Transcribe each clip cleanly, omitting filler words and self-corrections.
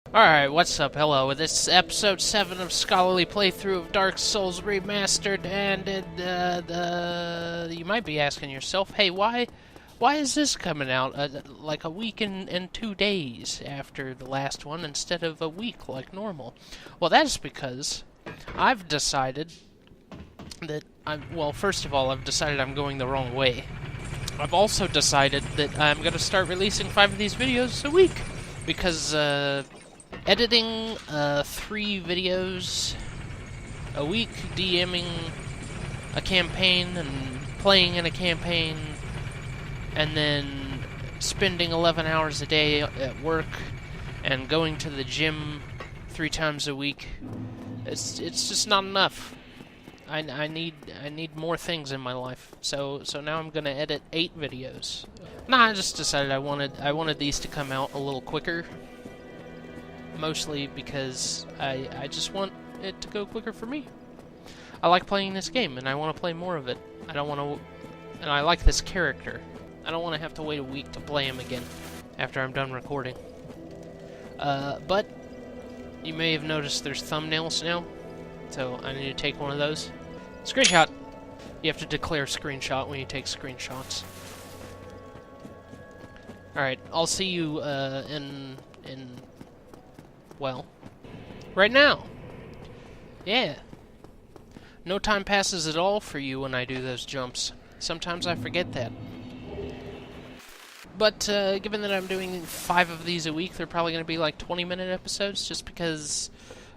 Alright, what's up? Hello, this is episode 7 of Scholarly Playthrough of Dark Souls Remastered, and you might be asking yourself, hey, why is this coming out like a week and 2 days after the last one instead of a week like normal? Well, that is because I've decided that well, first of all, I've decided I'm going the wrong way. I've also decided that I'm going to start releasing 5 of these videos a week, because, editing 3 videos a week, DMing a campaign and playing in a campaign, and then spending 11 hours a day at work and going to the gym 3 times a week, it's just not enough. I need more things in my life. So now I'm gonna edit 8 videos. Nah, I just decided I wanted these to come out a little quicker. Mostly because I just want it to go quicker for me. I like playing this game, and I want to play more of it. And I like this character. I don't want to have to wait a week to play him again after I'm done recording. But you may have noticed there's thumbnails now, so I need to take one of those. Screenshot! You have to declare screenshot when you take screenshots. Alright, I'll see you well, right now. Yeah. No time passes at all for you when I do those jumps. Sometimes I forget that. But given that I'm doing 5 of these a week, they're probably going to be like 20-minute episodes, just because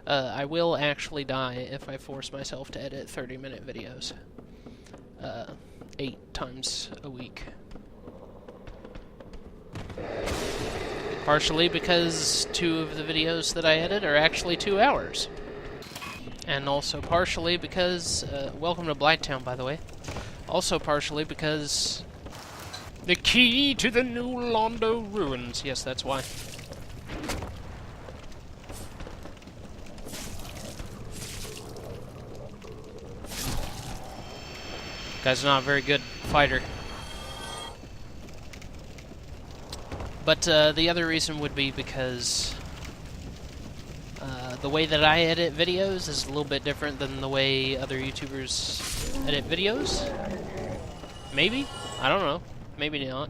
I will actually die if I force myself to edit 30-minute videos 8 times a week. Partially because 2 of the videos that I edit are actually 2 hours. And also partially because, welcome to Blighttown, by the way. Also partially because the key to the New Londo ruins. Yes, that's why. Guy's not a very good fighter. But the other reason would be because the way that I edit videos is a little bit different than the way other YouTubers edit videos. Maybe? I don't know. Maybe not.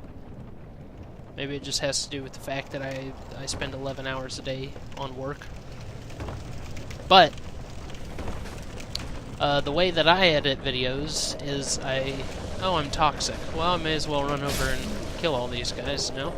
Maybe it just has to do with the fact that I spend 11 hours a day on work. But the way that I edit videos is oh, I'm toxic. Well, I may as well run over and kill all these guys now.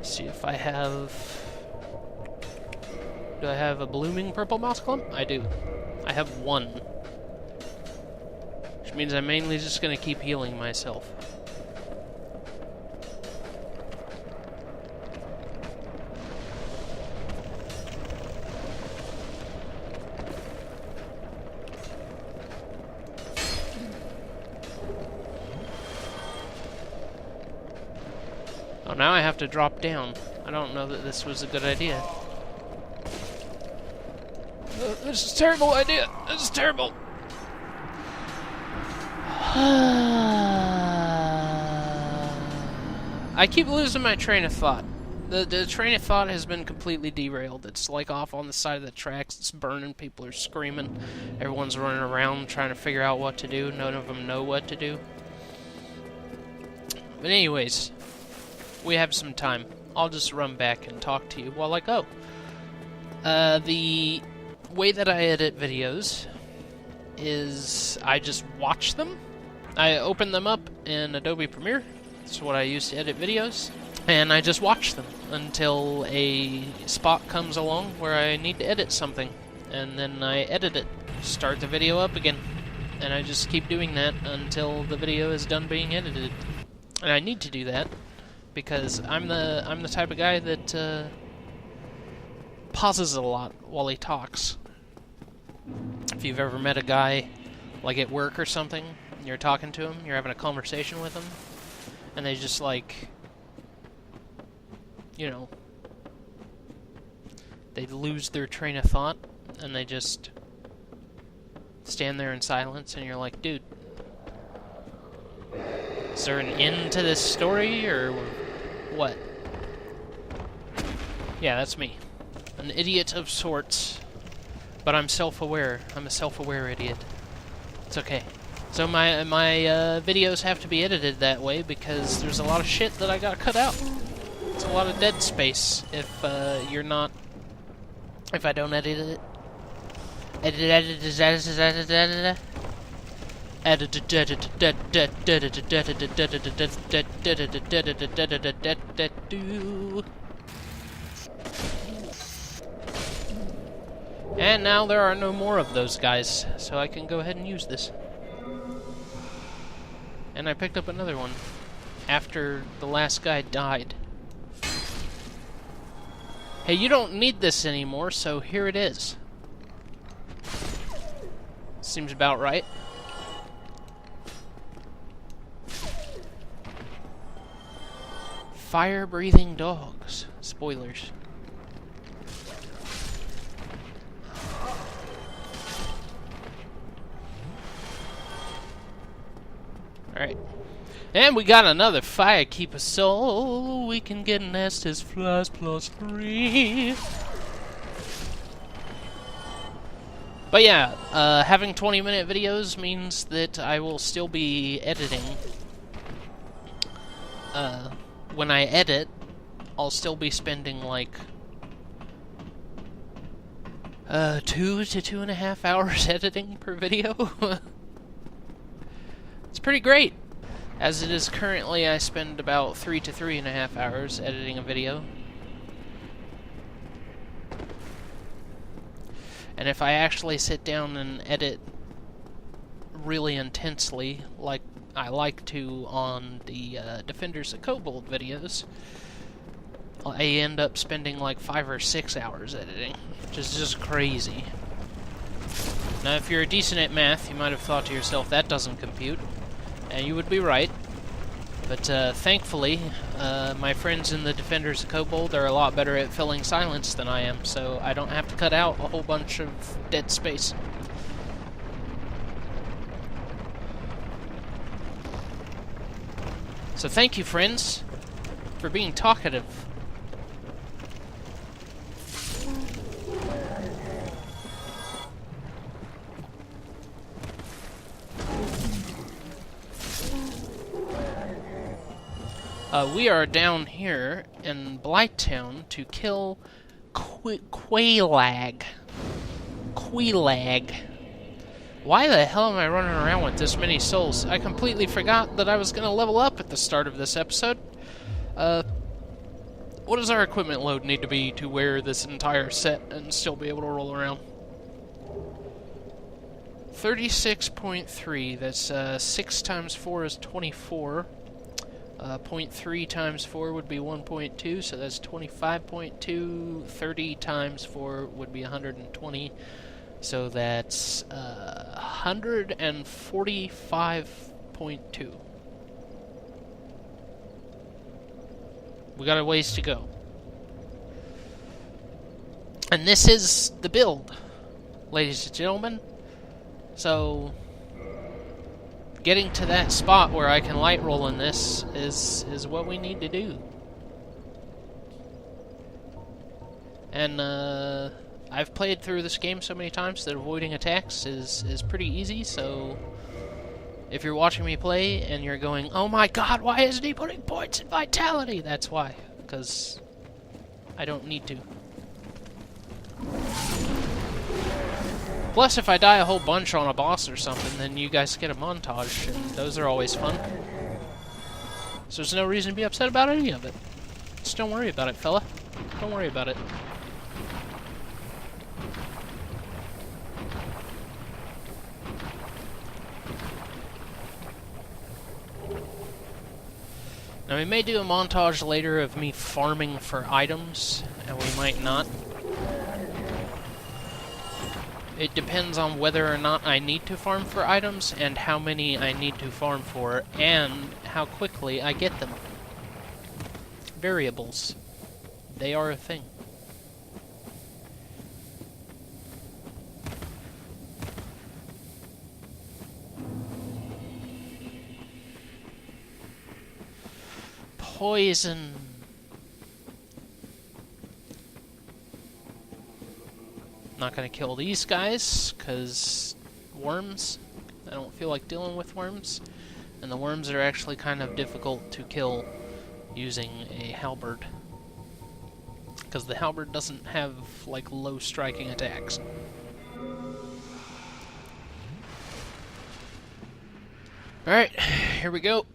See if I have... Do I have a blooming purple moss clump? I do. I have 1. Which means I'm mainly just gonna keep healing myself. Oh, now I have to drop down. I don't know that this was a good idea. This is a terrible idea. This is terrible. I keep losing my train of thought. The train of thought has been completely derailed. It's like off on the side of the tracks. It's burning. People are screaming. Everyone's running around trying to figure out what to do. None of them know what to do. But anyways, we have some time. I'll just run back and talk to you while I go. The way that I edit videos is I just watch them. I open them up in Adobe Premiere. That's what I use to edit videos. And I just watch them until a spot comes along where I need to edit something. And then I edit it. Start the video up again. And I just keep doing that until the video is done being edited. And I need to do that because I'm the type of guy that pauses a lot while he talks. If you've ever met a guy like at work or something, and you're talking to him, you're having a conversation with him, and they just like, you know, They lose their train of thought, and they just stand there in silence, and you're like, dude, is there an end to this story, or what? Yeah, that's me. An idiot of sorts. But I'm self-aware. I'm a self-aware idiot. It's okay. So my videos have to be edited that way because there's a lot of shit that I got cut out. It's a lot of dead space if if I don't edit it. And now there are no more of those guys, so I can go ahead and use this. And I picked up another one after the last guy died. Hey, you don't need this anymore, so here it is. Seems about right. Fire-breathing dogs. Spoilers. Alright. And we got another Firekeeper soul. We can get Estes Flies +3. But yeah, having 20-minute videos means that I will still be editing. When I edit, I'll still be spending like 2 to 2.5 hours editing per video. It's pretty great. As it is currently, I spend about 3 to 3.5 hours editing a video. And if I actually sit down and edit really intensely, like I like to on the Defenders of Kobold videos, I end up spending like 5 or 6 hours editing, which is just crazy. Now, if you're decent at math, you might have thought to yourself, that doesn't compute. And you would be right. But thankfully, my friends in the Defenders of Kobold are a lot better at filling silence than I am, so I don't have to cut out a whole bunch of dead space. So thank you, friends, for being talkative. We are down here in Blighttown to kill Quelag. Quelag. Why the hell am I running around with this many souls? I completely forgot that I was going to level up at the start of this episode. What does our equipment load need to be to wear this entire set and still be able to roll around? 36.3. That's 6 times 4 is 24. 0.3 times 4 would be 1.2, so that's 25.2. 30 times 4 would be 120, so that's 145.2. We got a ways to go. And this is the build, ladies and gentlemen. So getting to that spot where I can light roll in this is what we need to do. And I've played through this game so many times that avoiding attacks is pretty easy, so if you're watching me play and you're going, oh my god, why isn't he putting points in vitality? That's why, because I don't need to. Plus, if I die a whole bunch on a boss or something, then you guys get a montage, and those are always fun. So there's no reason to be upset about any of it. Just don't worry about it, fella. Don't worry about it. Now, we may do a montage later of me farming for items, and we might not. It depends on whether or not I need to farm for items, and how many I need to farm for, and how quickly I get them. Variables. They are a thing. poison. Not gonna kill these guys, because worms. I don't feel like dealing with worms. And the worms are actually kind of difficult to kill using a halberd. Because the halberd doesn't have, like, low striking attacks. Alright, here we go.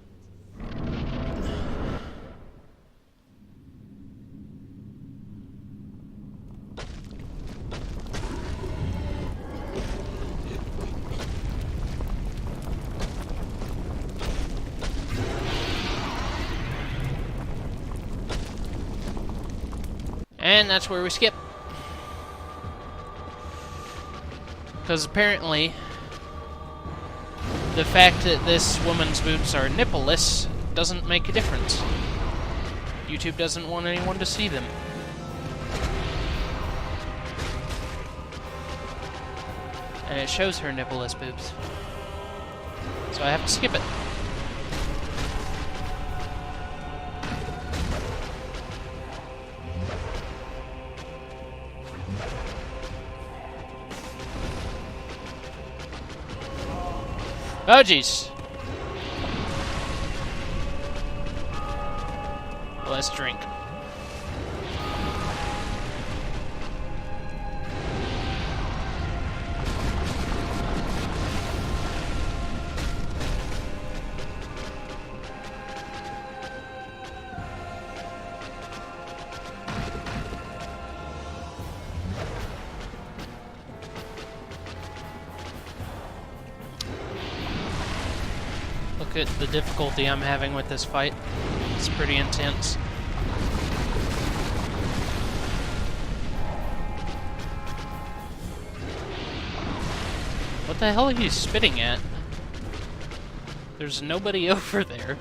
And that's where we skip. Because apparently, the fact that this woman's boobs are nippleless doesn't make a difference. YouTube doesn't want anyone to see them. And it shows her nippleless boobs. So I have to skip it. Oh, jeez. Let's drink. Look at the difficulty I'm having with this fight. It's pretty intense. What the hell are you spitting at? There's nobody over there.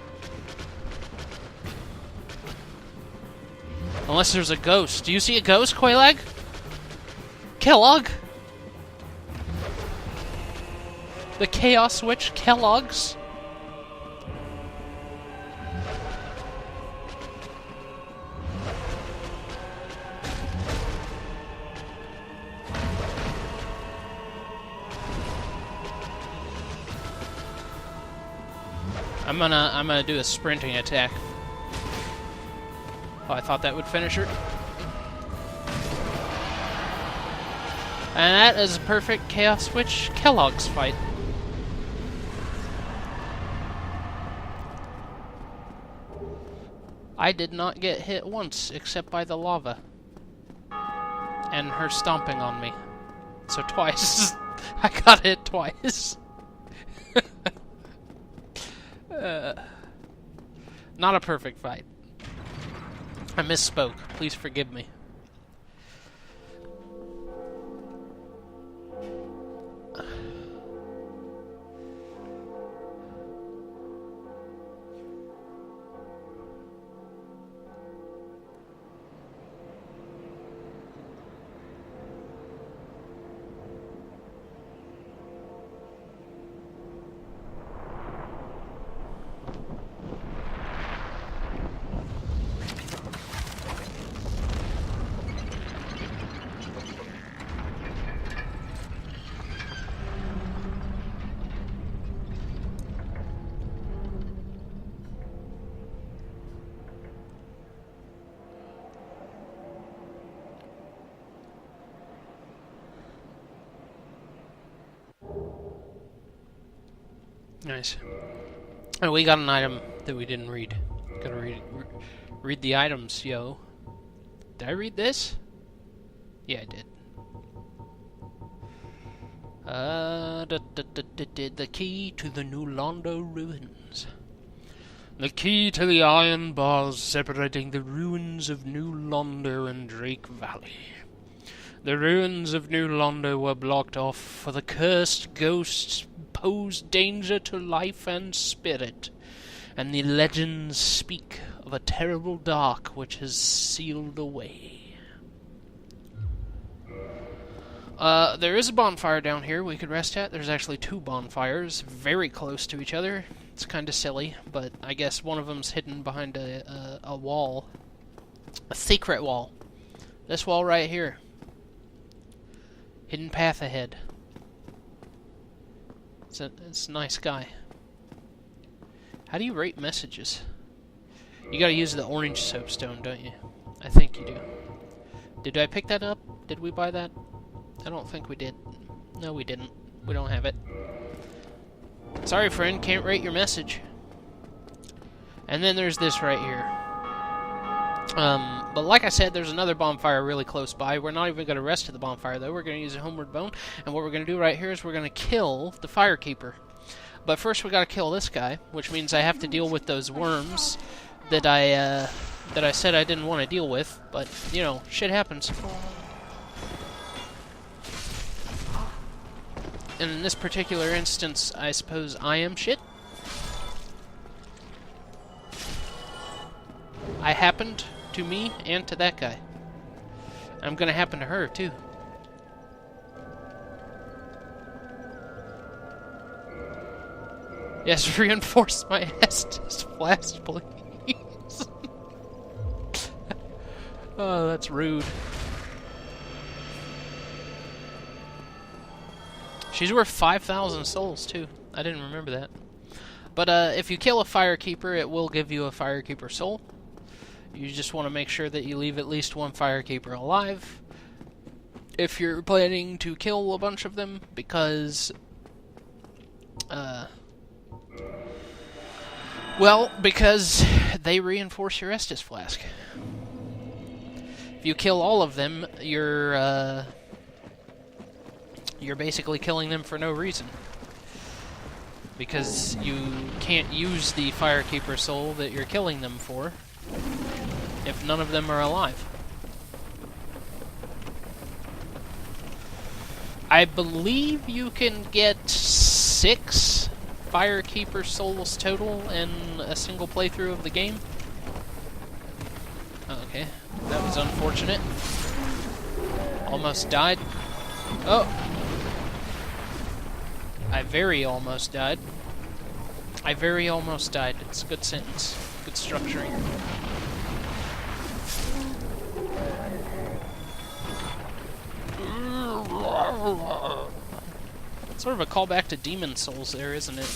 Unless there's a ghost. Do you see a ghost, Quelag? Quelag? The Chaos Witch Kellogg's? I'm gonna do a sprinting attack. Oh, I thought that would finish her. And that is a perfect Chaos Witch Kellogg's fight. I did not get hit once, except by the lava. And her stomping on me. So twice. I got hit twice. Not a perfect fight. I misspoke. Please forgive me. Nice. Oh, we got an item that we didn't read. Gotta read the items, yo. Did I read this? Yeah, I did. The key to the New Londo ruins. The key to the iron bars separating the ruins of New Londo and Drake Valley. The ruins of New Londo were blocked off, for the cursed ghosts pose danger to life and spirit, and the legends speak of a terrible dark which has sealed away. There is a bonfire down here we could rest at. There's actually two bonfires very close to each other. It's kind of silly, but I guess one of them's hidden behind a wall. A secret wall. This wall right here. Hidden path ahead. It's a nice guy. How do you rate messages? You gotta use the orange soapstone, don't you? I think you do. Did I pick that up? Did we buy that? I don't think we did. No, we didn't. We don't have it. Sorry, friend, can't rate your message. And then there's this right here. But like I said, there's another bonfire really close by. We're not even going to rest at the bonfire, though. We're going to use a homeward bone. And what we're going to do right here is we're going to kill the firekeeper. But first we got to kill this guy, which means I have to deal with those worms that I said I didn't want to deal with. But, you know, shit happens. And in this particular instance, I suppose I am shit. I happened to me and to that guy. I'm gonna happen to her, too. Yes, reinforce my Estus flask, please. Oh, that's rude. She's worth 5,000 souls, too. I didn't remember that. But if you kill a firekeeper, it will give you a firekeeper soul. You just want to make sure that you leave at least one firekeeper alive. If you're planning to kill a bunch of them, because... well, because they reinforce your Estus flask. If you kill all of them, you're basically killing them for no reason. Because you can't use the firekeeper soul that you're killing them for if none of them are alive. I believe you can get 6 firekeeper souls total in a single playthrough of the game. Okay, that was unfortunate. Almost died. Oh! I very almost died. I very almost died. It's a good sentence. Good structuring. Sort of a callback to Demon Souls there, isn't it?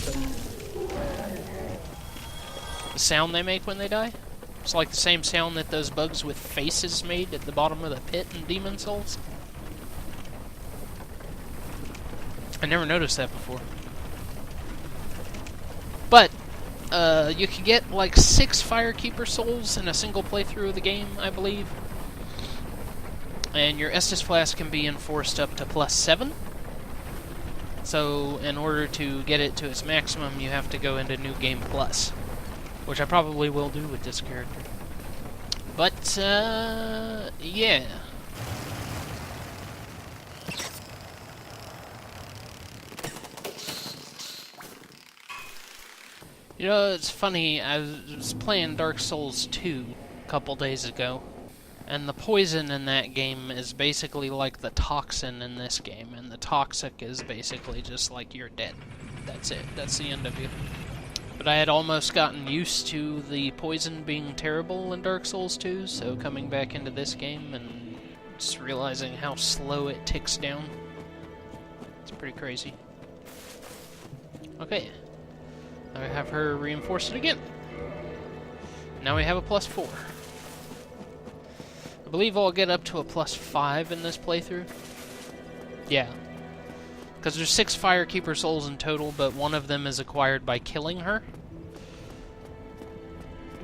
The sound they make when they die? It's like the same sound that those bugs with faces made at the bottom of the pit in Demon Souls. I never noticed that before. But, you can get like 6 Firekeeper souls in a single playthrough of the game, I believe. And your Estus Flask can be enforced up to +7. So, in order to get it to its maximum, you have to go into New Game Plus. Which I probably will do with this character. But, yeah. You know, it's funny, I was playing Dark Souls 2 a couple days ago, and the poison in that game is basically like the toxin in this game, and the toxic is basically just like you're dead. That's it. That's the end of you. But I had almost gotten used to the poison being terrible in Dark Souls 2, so coming back into this game and just realizing how slow it ticks down, it's pretty crazy. Okay. Now we have her reinforce it again. Now we have a +4. I believe I'll get up to a +5 in this playthrough. Yeah. Because there's 6 Firekeeper souls in total, but one of them is acquired by killing her.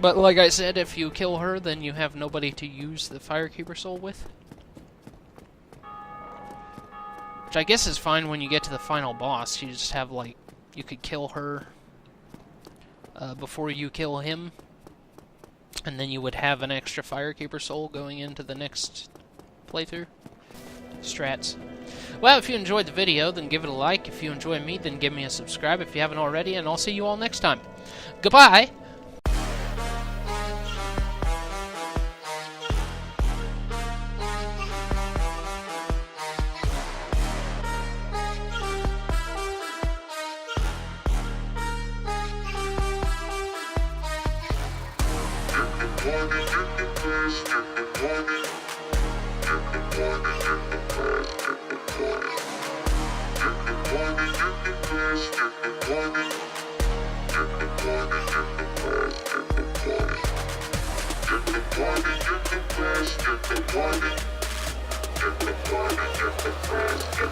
But like I said, if you kill her, then you have nobody to use the Firekeeper soul with. Which I guess is fine when you get to the final boss. You just have, like, you could kill her before you kill him. And then you would have an extra Firekeeper soul going into the next playthrough. Strats. Well, if you enjoyed the video, then give it a like. If you enjoy me, then give me a subscribe if you haven't already, and I'll see you all next time. Goodbye! Get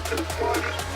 the party.